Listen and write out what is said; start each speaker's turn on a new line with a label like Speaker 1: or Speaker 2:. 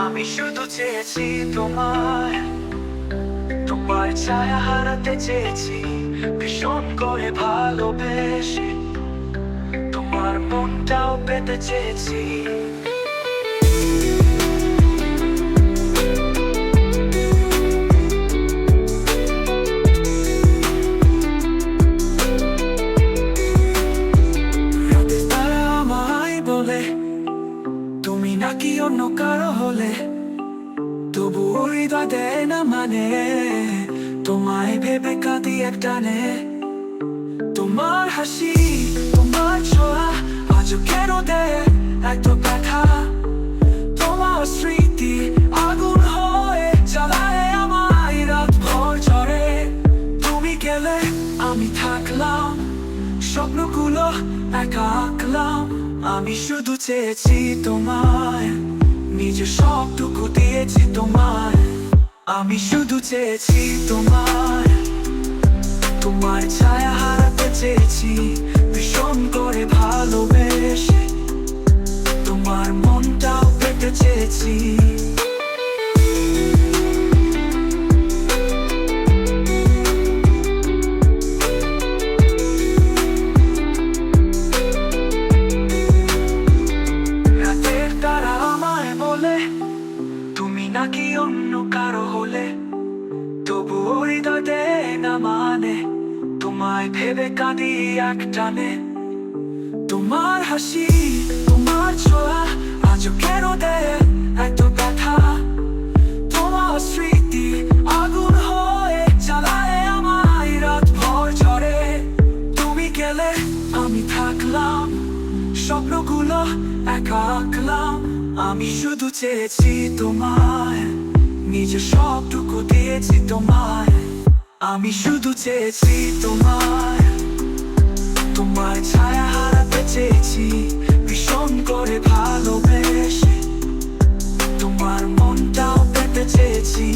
Speaker 1: আমি শুধু চেয়েছি তোমার, তোমার ছায়া হারাতে চেয়েছি, ভীষণ করে ভালোবেসে তোমার মনটাও পেতে চেয়েছি। তারা আমায় বলে তুমি নাকি অন্য কারো হলে, তবু হৃদয় দেয় না মানে, তোমায় ভেবে কাঁদি এক টানে। তোমার হাসি, তোমার ছোঁয়া আজও কেন দেয় এত ব্যথা। তোমার স্মৃতি আগুন হয়ে জ্বালায় আমায় রাত ভর ঝরে। তুমি গেলে আমি থাকলাম, স্বপ্নগুলো একা আঁকলাম। আমি শুধু চেয়েছি তোমায়, নিজের সবটুকু দিয়েছি তোমায়। আমি শুধু চেয়েছি তোমায়, তোমার ছায়া হারাতে চেয়েছি, ভীষণ করে ভালোবেসে তোমার মনটাও পেতে চেয়েছি। রাতের তারা আমায় বলে তুমি নাকি অন্য কারো হলে, তবু হৃদয় দেয় না মানে, তোমায় ভেবে কাঁদি এক টানে। তোমার হাসি, তোমার ছোঁয়া আজও কেন দেয় এত ব্যথা। তোমার স্মৃতি আগুন হয়ে জ্বালায় আমায় রাত ভর ঝরে। তুমি গেলে আমি থাকলাম, স্বপ্নগুলো একা আঁকলাম। আমি শুধু চেয়েছি তোমায়, নিজের সবটুকু দিয়েছি তোমায়। আমি শুধু চেয়েছি তোমায়, তোমার ছায়া হারাতে চেয়েছি, ভীষণ করে ভালোবেসে তোমার মনটাও পেতে চেয়েছি।